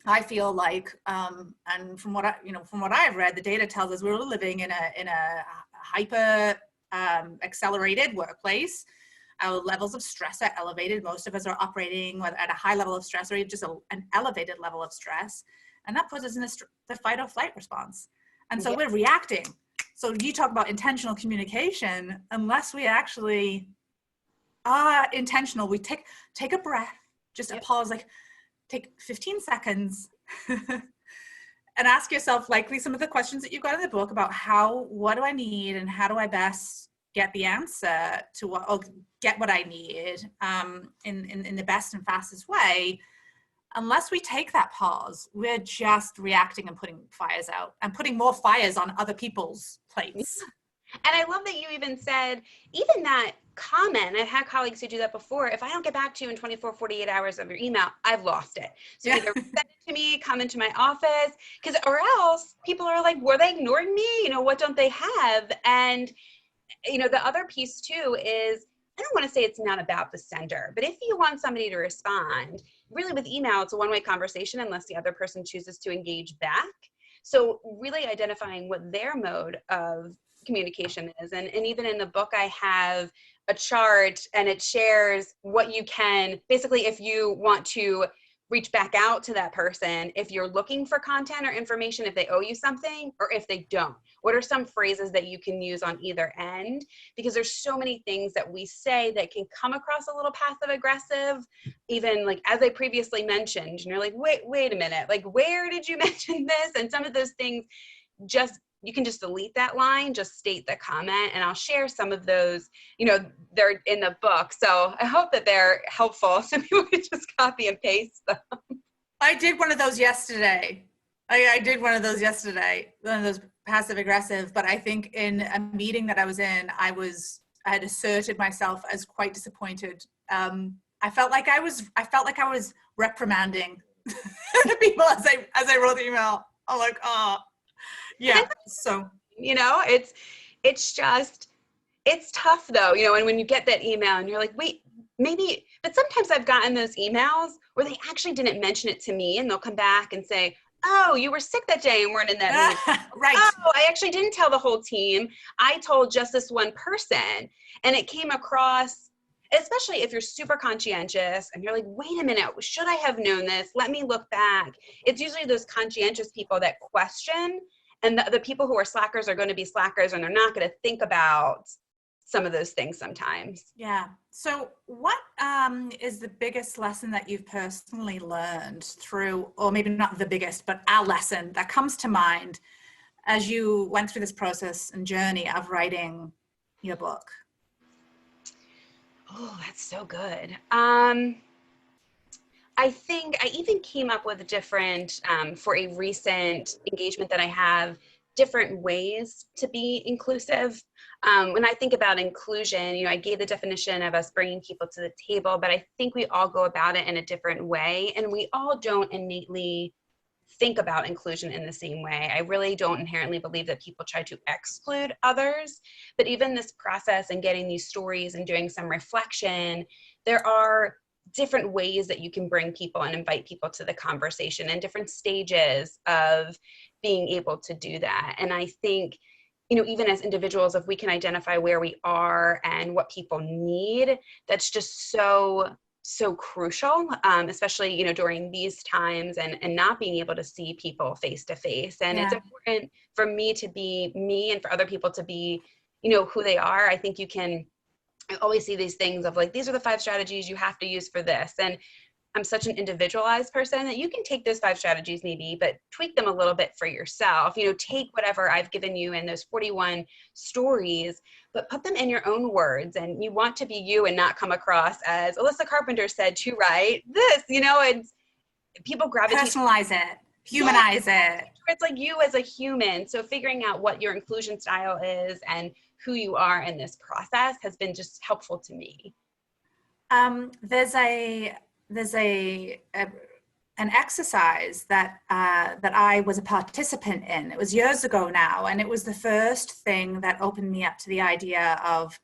I feel like, and from what I've read, the data tells us we're living in a hyper accelerated workplace. Our levels of stress are elevated. Most of us are operating at a high level of stress, or even just an elevated level of stress, and that puts us in the fight or flight response. And so we're reacting. So you talk about intentional communication. Unless we actually are intentional, we take a breath, just a pause, like take 15 seconds and ask yourself likely some of the questions that you've got in the book about what do I need and how do I best get the answer to get what I need in the best and fastest way. Unless we take that pause, we're just reacting and putting fires out and putting more fires on other people's plates. And I love that you even said, even that comment, I've had colleagues who do that before. If I don't get back to you in 24, 48 hours of your email, I've lost it. So either send it to me, come into my office, or else people are like, were they ignoring me? What don't they have? And, the other piece too is, I don't want to say it's not about the sender, but if you want somebody to respond, really with email, it's a one-way conversation unless the other person chooses to engage back. So really identifying what their mode of communication is. And even in the book, I have a chart and it shares what you can, basically, if you want to reach back out to that person, if you're looking for content or information, if they owe you something or if they don't, what are some phrases that you can use on either end? Because there's so many things that we say that can come across a little passive aggressive, even like, as I previously mentioned, and you're like, wait a minute, like, where did you mention this? And some of those things you can just delete that line, just state the comment, and I'll share some of those, they're in the book. So I hope that they're helpful. So people can just copy and paste them. I did one of those yesterday. I did one of those yesterday, one of those passive aggressive, but I think in a meeting that I was in, I had asserted myself as quite disappointed. I felt like I was reprimanding the people as I wrote the email. I'm like, oh. Yeah. So, it's tough though, and when you get that email and you're like, wait, maybe, but sometimes I've gotten those emails where they actually didn't mention it to me and they'll come back and say, oh, you were sick that day and weren't in that meeting. Right. Oh, I actually didn't tell the whole team. I told just this one person, and it came across, especially if you're super conscientious and you're like, wait a minute, should I have known this? Let me look back. It's usually those conscientious people that question. And the people who are slackers are going to be slackers, and they're not going to think about some of those things sometimes. Yeah. So what is the biggest lesson that you've personally learned through, or maybe not the biggest, but a lesson that comes to mind as you went through this process and journey of writing your book? Oh, that's so good. I think I even came up with different, for a recent engagement that I have, different ways to be inclusive. When I think about inclusion, I gave the definition of us bringing people to the table, but I think we all go about it in a different way, and we all don't innately think about inclusion in the same way. I really don't inherently believe that people try to exclude others, but even this process and getting these stories and doing some reflection, there are different ways that you can bring people and invite people to the conversation and different stages of being able to do that. And I think, you know, even as individuals, if we can identify where we are and what people need, that's just so crucial, especially, you know, during these times and not being able to see people face to face. And it's important for me to be me and for other people to be, you know, who they are. I think I always see these things of like, these are the 5 strategies you have to use for this. And I'm such an individualized person that you can take those 5 strategies maybe, but tweak them a little bit for yourself. You know, take whatever I've given you in those 41 stories, but put them in your own words. And you want to be you and not come across as Alissa Carpenter said to write this, you know, and people gravitate. Personalize it, humanize it. It's like you as a human. So figuring out what your inclusion style is and who you are in this process has been just helpful to me. There's an exercise that I was a participant in. It was years ago now, and it was the first thing that opened me up to the idea of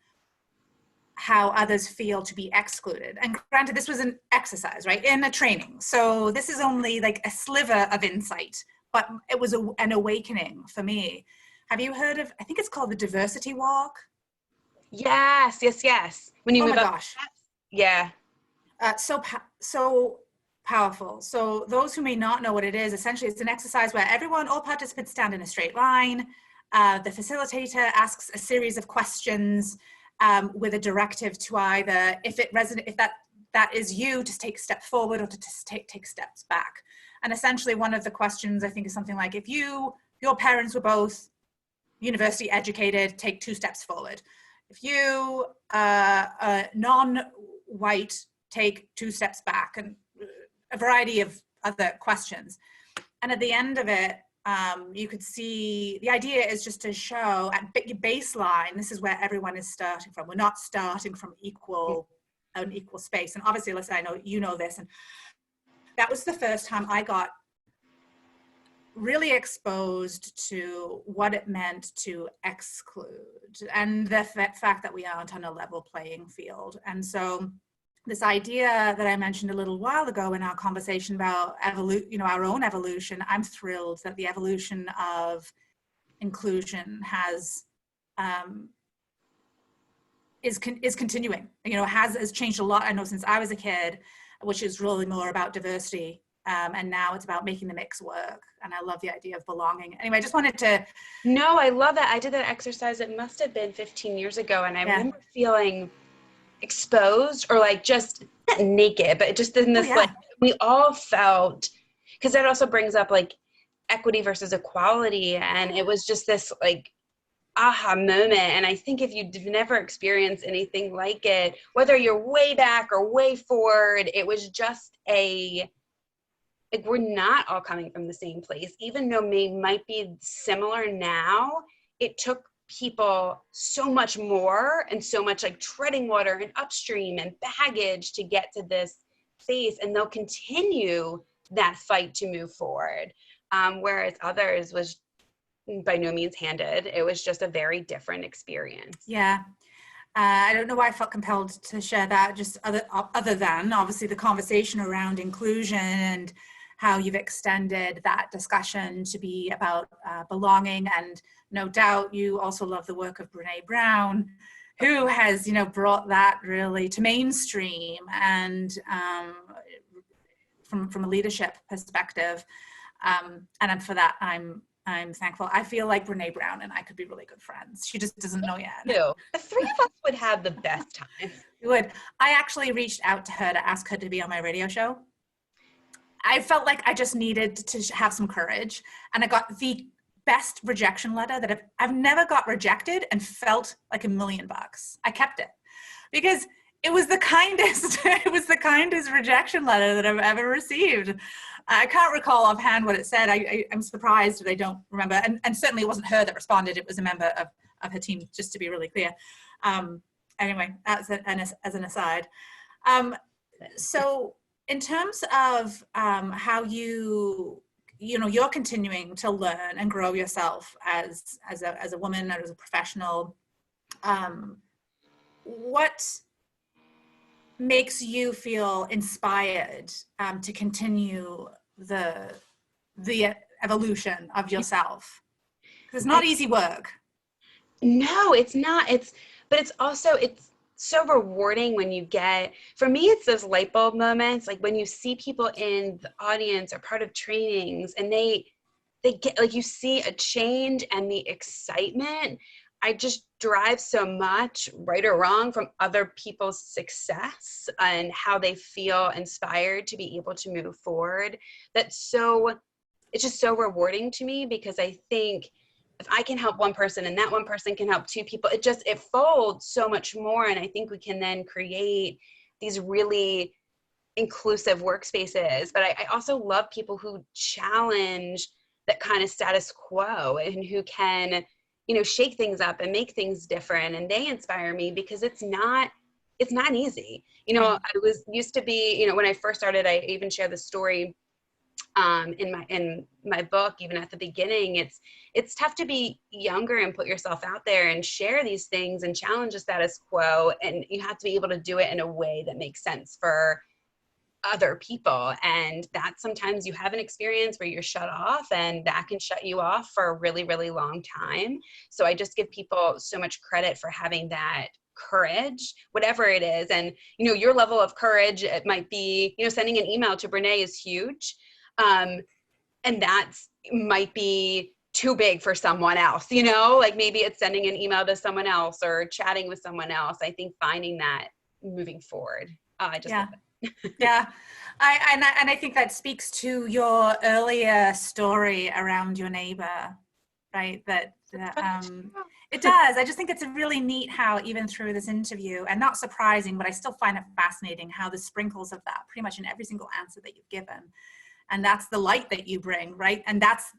how others feel to be excluded. And granted, this was an exercise, right, in a training. So this is only like a sliver of insight, but it was an awakening for me. Have you heard of, I think it's called the diversity walk? Yes. When you move up. Gosh. Yeah. So powerful. So those who may not know what it is, essentially it's an exercise where all participants stand in a straight line. The facilitator asks a series of questions with a directive to either, if that is you, to take a step forward or to just take steps back. And essentially one of the questions I think is something like, if your parents were both university educated, take 2 steps forward. If you are non-white, take 2 steps back, and a variety of other questions. And at the end of it, you could see, the idea is just to show at baseline, this is where everyone is starting from. We're not starting from an equal space. And obviously, Alissa, I know you know this, and that was the first time I got really exposed to what it meant to exclude and the fact that we aren't on a level playing field. And so this idea that I mentioned a little while ago in our conversation about our own evolution, I'm thrilled that the evolution of inclusion is continuing. Has changed a lot. I know since I was a kid, which is really more about diversity, and now it's about making the mix work. And I love the idea of belonging. Anyway, I just wanted to. No, I love that. I did that exercise. It must have been 15 years ago, and I remember feeling exposed, or like just not naked, but just in this like we all felt, because that also brings up like equity versus equality, and it was just this like aha moment. And I think if you've never experienced anything like it, whether you're way back or way forward, it was just like we're not all coming from the same place, even though might be similar now. It took people so much more and so much like treading water and upstream and baggage to get to this space, and they'll continue that fight to move forward, whereas others was by no means handed. It was just a very different experience. I don't know why I felt compelled to share that, just other than obviously the conversation around inclusion and how you've extended that discussion to be about belonging. And no doubt you also love the work of Brene Brown, who has, brought that really to mainstream and from a leadership perspective. And for that, I'm thankful. I feel like Brene Brown and I could be really good friends. She just doesn't know yet. No, the 3 of us would have the best time. We would. I actually reached out to her to ask her to be on my radio show. I felt like I just needed to have some courage, and I got the best rejection letter that I've never got rejected and felt like $1 million. I kept it because it was the kindest rejection letter that I've ever received. I can't recall offhand what it said. I'm surprised that I don't remember, and certainly it wasn't her that responded. It was a member of her team, just to be really clear. Anyway, as an aside. So in terms of how you you're continuing to learn and grow yourself as a woman and as a professional. What makes you feel inspired to continue the evolution of yourself? Because it's not easy work. No, it's not. But it's also, it's so rewarding when you get, for me, it's those light bulb moments, like when you see people in the audience or part of trainings and they get, like, you see a change and the excitement. I just derive so much, right or wrong, from other people's success and how they feel inspired to be able to move forward. It's just so rewarding to me, because I think if I can help one person and that one person can help two people, it folds so much more. And I think we can then create these really inclusive workspaces. But I also love people who challenge that kind of status quo and who can, shake things up and make things different. And they inspire me, because it's not easy. I used to be, when I first started, I even share the story in my book. Even at the beginning, it's tough to be younger and put yourself out there and share these things and challenge the status quo. And you have to be able to do it in a way that makes sense for other people. And that sometimes you have an experience where you're shut off, and that can shut you off for a really, really long time. So I just give people so much credit for having that courage, whatever it is. And, your level of courage, it might be, sending an email to Brene is huge. And that might be too big for someone else, like maybe it's sending an email to someone else or chatting with someone else. I think finding that moving forward. I just love it. Yeah. I think that speaks to your earlier story around your neighbor, right? That it does. I just think it's really neat how, even through this interview, and not surprising, but I still find it fascinating how the sprinkles of that pretty much in every single answer that you've given. And that's the light that you bring, right? And that's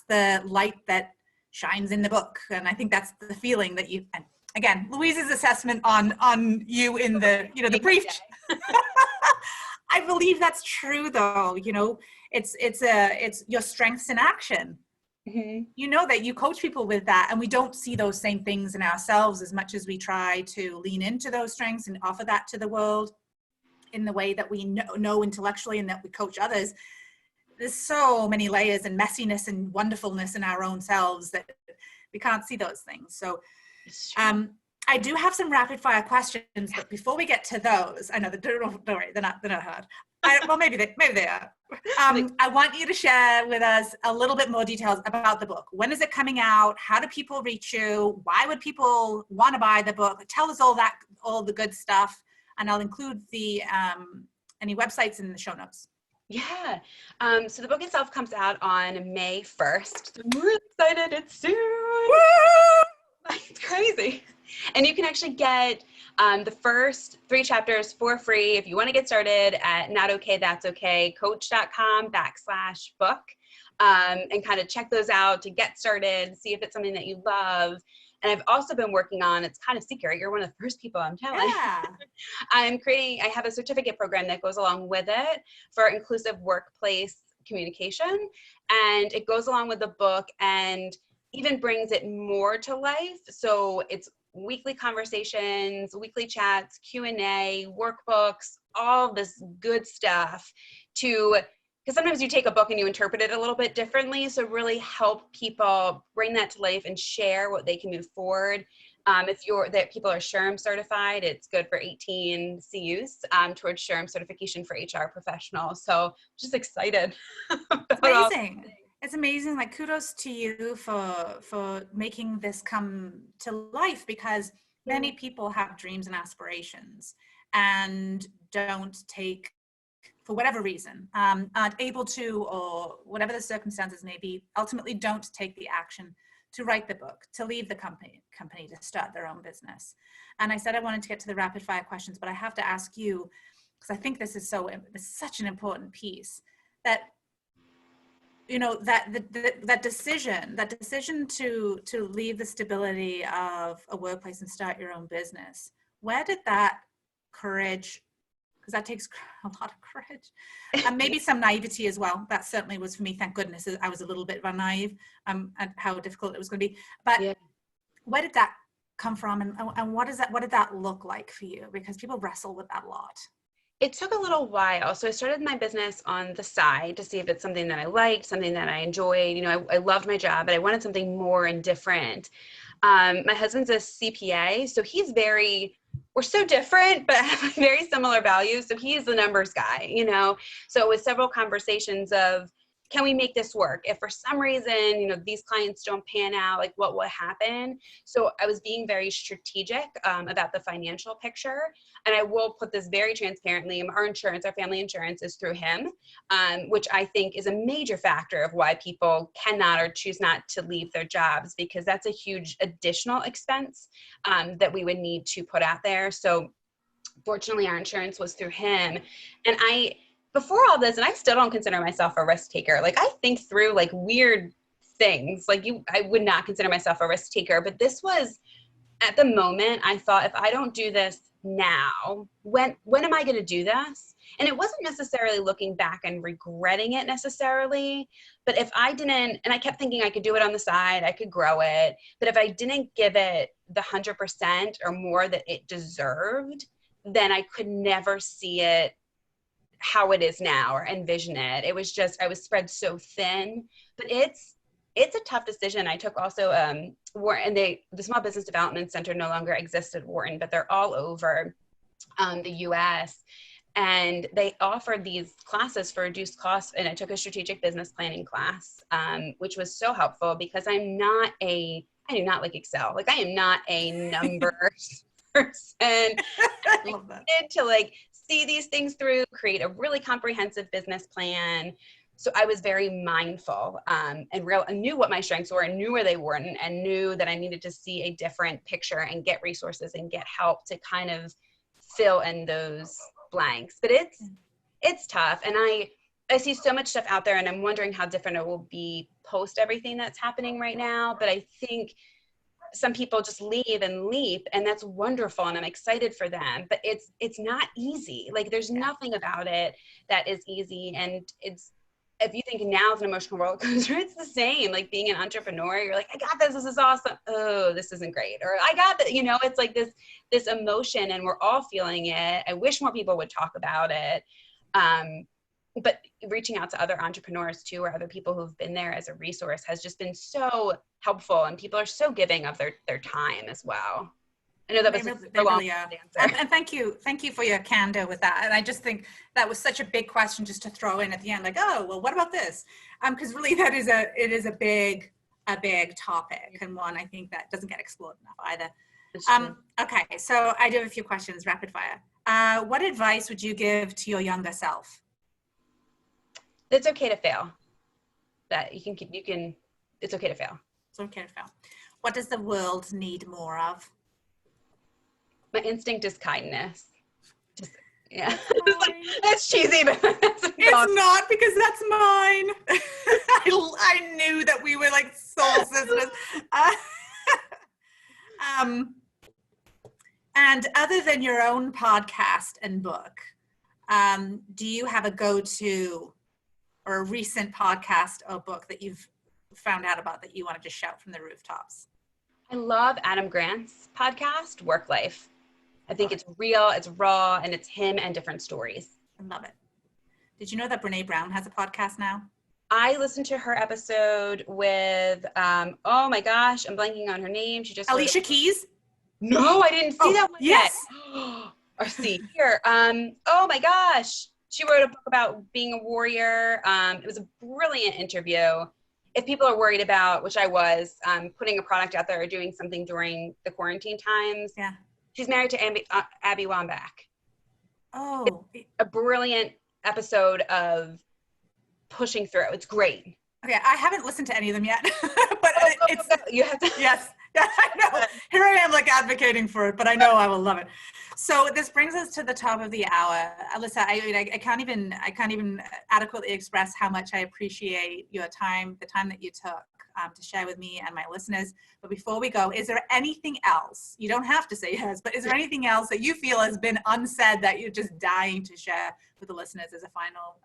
the light that shines in the book. And I think that's the feeling that you, and again, Louise's assessment on you in the, the brief. I believe that's true, though. It's your strengths in action. Mm-hmm. That you coach people with that, and we don't see those same things in ourselves as much as we try to lean into those strengths and offer that to the world in the way that we know intellectually and that we coach others. There's so many layers and messiness and wonderfulness in our own selves that we can't see those things. So, I do have some rapid fire questions, but before we get to those, I know don't worry, they're not hard. Well, maybe they are. I want you to share with us a little bit more details about the book. When is it coming out? How do people reach you? Why would people want to buy the book? Tell us all the good stuff, and I'll include the any websites in the show notes. Yeah. So the book itself comes out on May 1st. So I'm really excited. It's soon. Woo! It's crazy. And you can actually get the first 3 chapters for free if you want to get started at notokaythat'sokay.coach.com/book, and kind of check those out to get started, see if it's something that you love. And I've also been working on, it's kind of secret, you're one of the first people I'm telling. Yeah. I have a certificate program that goes along with it for inclusive workplace communication. And it goes along with the book and even brings it more to life. So it's weekly conversations, weekly chats, Q&A, workbooks, all this good stuff because sometimes you take a book and you interpret it a little bit differently. So really help people bring that to life and share what they can move forward. If people are SHRM certified, it's good for 18 CUs towards SHRM certification for HR professionals. So just excited. It's amazing. It's amazing. Like, kudos to you for making this come to life, because many people have dreams and aspirations and don't take, for whatever reason, aren't able to, or whatever the circumstances may be, ultimately don't take the action to write the book, to leave the company to start their own business. And I said I wanted to get to the rapid fire questions, but I have to ask you, because I think this is such an important piece, that that decision to leave the stability of a workplace and start your own business, where did that courage because that takes a lot of courage. Maybe some naivety as well. That certainly was for me. Thank goodness I was a little bit naive at how difficult it was going to be. But yeah. Where did that come from, and what did that look like for you? Because people wrestle with that a lot. It took a little while. So I started my business on the side to see if it's something that I liked, something that I enjoyed. You know, I loved my job, but I wanted something more and different. My husband's a CPA, so we're so different, but have very similar values. So he's the numbers guy, you know? So it was several conversations of, can we make this work? If for some reason, you know, these clients don't pan out, like what will happen? So I was being very strategic about the financial picture. And I will put this very transparently. Our insurance, our family insurance is through him, which I think is a major factor of why people cannot or choose not to leave their jobs, because that's a huge additional expense that we would need to put out there. So fortunately, our insurance was through him. And before all this, and I still don't consider myself a risk taker. Like I think through like weird things, like I would not consider myself a risk taker, but this was at the moment, I thought, if I don't do this now, when am I going to do this? And it wasn't necessarily looking back and regretting it necessarily, but if I didn't, and I kept thinking I could do it on the side, I could grow it, but if I didn't give it the 100% or more that it deserved, then I could never see it how it is now or envision it. It was just, I was spread so thin, but it's a tough decision. I took also, and the Small Business Development Center no longer exists at Wharton, but they're all over the US. And they offered these classes for reduced costs. And I took a strategic business planning class, which was so helpful because I do not like Excel. Like I am not a numbers person. I love that. To like see these things through, create a really comprehensive business plan. So I was very mindful and knew what my strengths were and knew where they weren't, and knew that I needed to see a different picture and get resources and get help to kind of fill in those blanks. But it's tough. And I see so much stuff out there, and I'm wondering how different it will be post everything that's happening right now. But I think some people just leave and leap, and that's wonderful, and I'm excited for them, but it's not easy. Like there's nothing about it that is easy. And if you think now is an emotional roller coaster, it's the same. Like being an entrepreneur, you're like, I got this is awesome. Oh, this isn't great. Or I got that, you know, it's like this emotion, and we're all feeling it. I wish more people would talk about it. But reaching out to other entrepreneurs too, or other people who've been there as a resource, has just been so helpful. And people are so giving of their time as well. I know that was a long answer. And thank you for your candor with that. And I just think that was such a big question just to throw in at the end, like, oh, well, what about this? Because really it is a big topic, and one I think that doesn't get explored enough either. Okay, so I do have a few questions, rapid fire. What advice would you give to your younger self? It's okay to fail. That you can, it's okay to fail. It's okay to fail. What does the world need more of? My instinct is kindness. Just, yeah. That's cheesy, but it's not, because that's mine. I knew that we were like soul sisters. And other than your own podcast and book, do you have a go-to or a recent podcast or book that you've found out about that you wanted to shout from the rooftops? I love Adam Grant's podcast, Work Life. I think it's real, it's raw, and it's him and different stories. I love it. Did you know that Brene Brown has a podcast now? I listened to her episode with, oh my gosh, I'm blanking on her name. She just Alicia Keys? No, I didn't see that one yes. yet. Or see here. Oh my gosh. She wrote a book about being a warrior. It was a brilliant interview. If people are worried about, which I was, putting a product out there or doing something during the quarantine times. Yeah. She's married to Abby Wambach. Oh. It's a brilliant episode of pushing through. It's great. Okay, I haven't listened to any of them yet, but it's, you have to. yes, I know. Here I am like advocating for it, but I know I will love it. So this brings us to the top of the hour. Alissa, I can't even adequately express how much I appreciate your time, the time that you took to share with me and my listeners. But before we go, is there anything else? You don't have to say yes, but is there anything else that you feel has been unsaid that you're just dying to share with the listeners as a final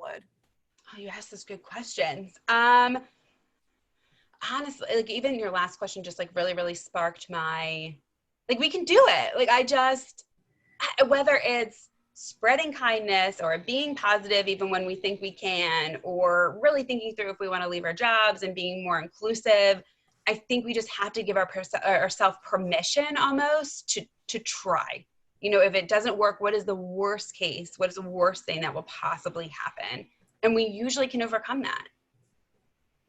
word? Oh, you asked those good questions. Honestly, like even your last question just like really sparked my, like we can do it. Like whether it's spreading kindness or being positive even when we think we can, or really thinking through if we want to leave our jobs and being more inclusive, I think we just have to give ourselves permission almost to try. You know, if it doesn't work, what is the worst case? What is the worst thing that will possibly happen? And we usually can overcome that.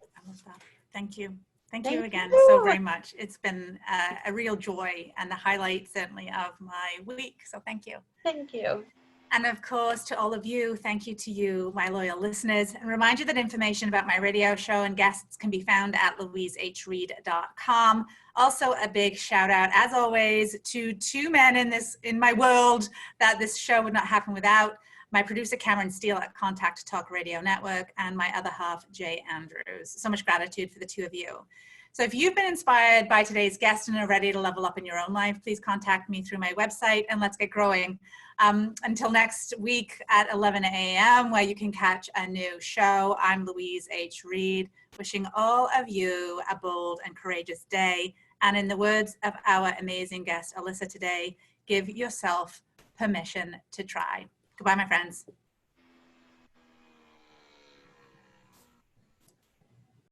I love that. Thank you. Thank you Thank again you. so very much. It's been a real joy and the highlight certainly of my week. So thank you. Thank you. And of course, to all of you, thank you to you, my loyal listeners, and remind you that information about my radio show and guests can be found at louisehreed.com. Also, a big shout out, as always, to two men in my world that this show would not happen without. My producer, Cameron Steele at Contact Talk Radio Network, and my other half, Jay Andrews. So much gratitude for the two of you. So if you've been inspired by today's guest and are ready to level up in your own life, please contact me through my website and let's get growing. Until next week at 11 a.m., where you can catch a new show, I'm Louise H. Reed, wishing all of you a bold and courageous day. And in the words of our amazing guest, Alissa, today, give yourself permission to try. Goodbye, my friends.